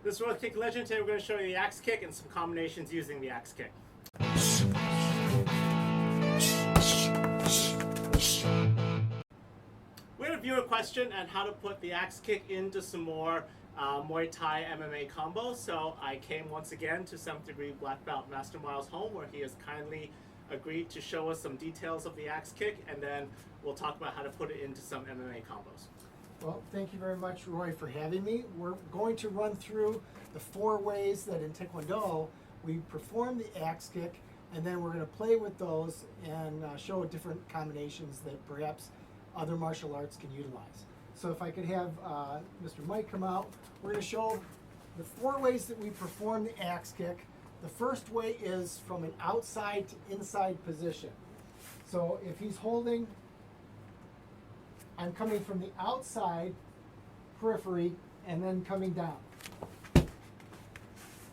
This is World Kick Legend. Today we're going to show you the axe kick and some combinations using the axe kick. We had a viewer question on how to put the axe kick into some more Muay Thai MMA combos. So I came once again to 7th degree black belt Master Miles' home, where he has kindly agreed to show us some details of the axe kick, and then we'll talk about how to put it into some MMA combos. Well, thank you very much, Roy, for having me. We're going to run through the 4 ways that in Taekwondo we perform the axe kick, and then we're going to play with those and show different combinations that perhaps other martial arts can utilize. So if I could have Mr. Mike come out, we're going to show the 4 ways that we perform the axe kick. The first way is from an outside to inside position. So if he's holding, I'm coming from the outside periphery and then coming down.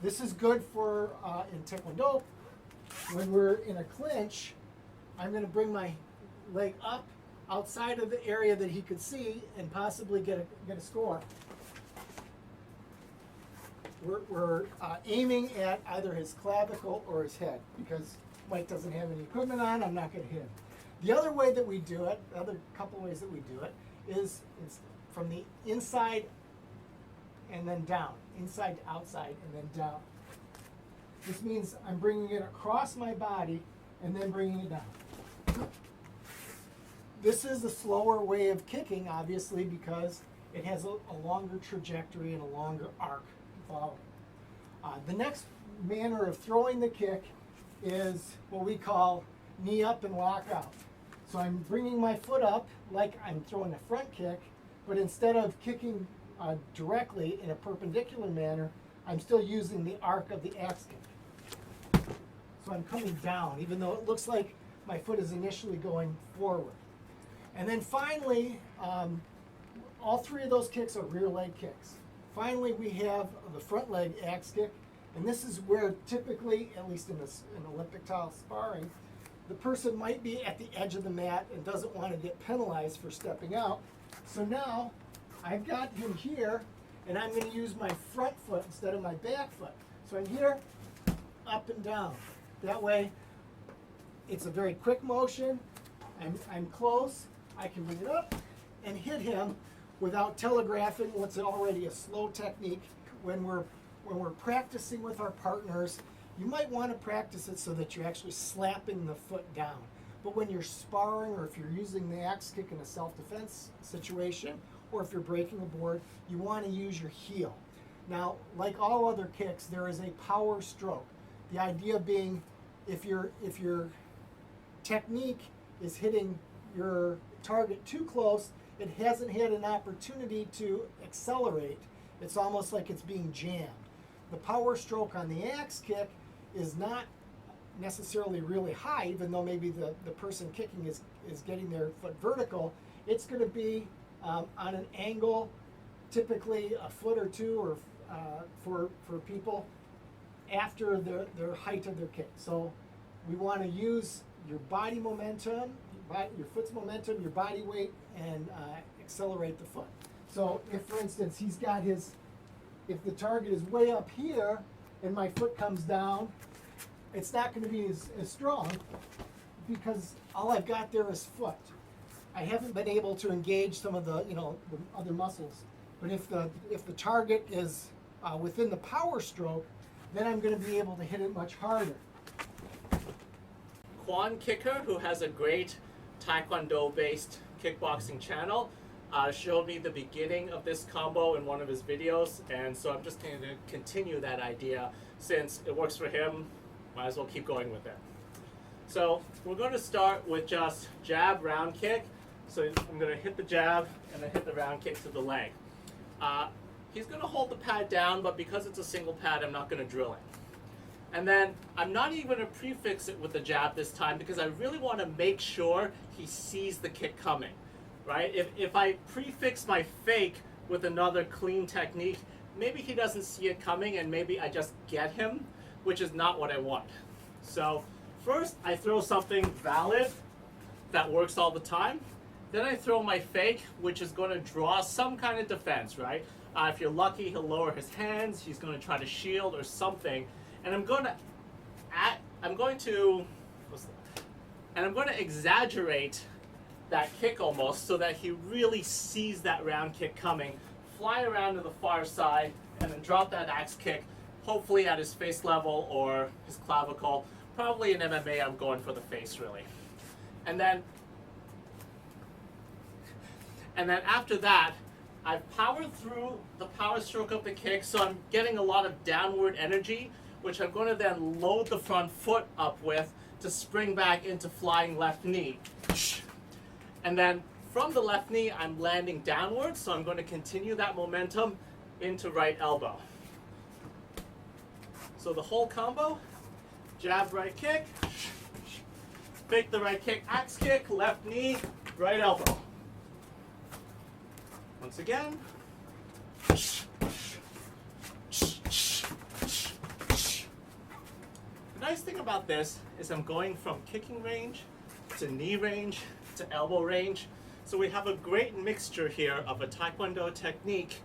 This is good for, in Taekwondo, when we're in a clinch, I'm going to bring my leg up outside of the area that he could see and possibly get a score. We're aiming at either his clavicle or his head, because Mike doesn't have any equipment on, I'm not going to hit him. The other way that we do it, the other couple ways that we do it, is from the inside and then down. Inside to outside and then down. This means I'm bringing it across my body and then bringing it down. This is a slower way of kicking, obviously, because it has a longer trajectory and a longer arc to follow. The next manner of throwing the kick is what we call knee up and lock out. So I'm bringing my foot up like I'm throwing a front kick, but instead of kicking directly in a perpendicular manner, I'm still using the arc of the axe kick. So I'm coming down, even though it looks like my foot is initially going forward. And then finally, all 3 of those kicks are rear leg kicks. Finally, we have the front leg axe kick, and this is where typically, at least in Olympic style sparring, the person might be at the edge of the mat and doesn't want to get penalized for stepping out. So now I've got him here, and I'm going to use my front foot instead of my back foot. So I'm here, up and down. That way, it's a very quick motion. I'm close. I can bring it up and hit him without telegraphing what's already a slow technique. When we're practicing with our partners, you might want to practice it so that you're actually slapping the foot down. But when you're sparring, or if you're using the axe kick in a self-defense situation, or if you're breaking a board, you want to use your heel. Now, like all other kicks, there is a power stroke. The idea being, if your technique is hitting your target too close, it hasn't had an opportunity to accelerate. It's almost like it's being jammed. The power stroke on the axe kick is not necessarily really high, even though maybe the person kicking is getting their foot vertical. It's going to be on an angle, typically a foot or 2, or for people after their height of their kick. So we want to use your body momentum, your foot's momentum, your body weight, and accelerate the foot. So if, for instance, if the target is way up here and my foot comes down, it's not going to be as strong, because all I've got there is foot. I haven't been able to engage some of the the other muscles. But if the target is within the power stroke, then I'm going to be able to hit it much harder. Kwon Kicker, who has a great Taekwondo-based kickboxing channel, showed me the beginning of this combo in one of his videos, and so I'm just going to continue that idea. Since it works for him, might as well keep going with it. So we're going to start with just jab, round kick. So I'm going to hit the jab and then hit the round kick to the leg. He's going to hold the pad down, but because it's a single pad, I'm not going to drill it. And then I'm not even going to prefix it with the jab this time, because I really want to make sure he sees the kick coming, right? If I prefix my fake with another clean technique, maybe he doesn't see it coming and maybe I just get him, which is not what I want. So first I throw something valid that works all the time. Then I throw my fake, which is going to draw some kind of defense, right? If you're lucky, he'll lower his hands. He's going to try to shield or something. And I'm going to exaggerate that kick almost so that he really sees that round kick coming. Fly around to the far side and then drop that axe kick, hopefully at his face level or his clavicle. Probably in MMA, I'm going for the face really. And then after that, I've powered through the power stroke of the kick, so I'm getting a lot of downward energy, which I'm going to then load the front foot up with to spring back into flying left knee. And then from the left knee, I'm landing downwards, so I'm going to continue that momentum into right elbow. So the whole combo, jab, right kick, fake the right kick, axe kick, left knee, right elbow. Once again. The nice thing about this is I'm going from kicking range to knee range to elbow range. So we have a great mixture here of a Taekwondo technique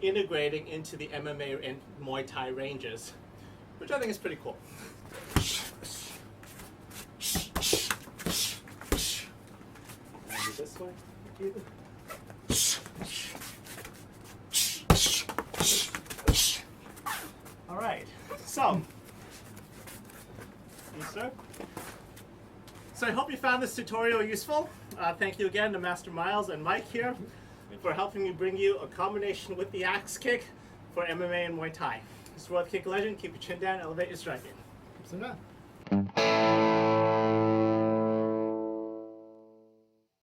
integrating into the MMA and Muay Thai ranges, which I think is pretty cool. Maybe this way, either. All right, so, yes, sir. So I hope you found this tutorial useful. Thank you again to Master Miles and Mike here for helping me bring you a combination with the axe kick for MMA and Muay Thai. This is World Kick Legend. Keep your chin down, elevate your striking. So now.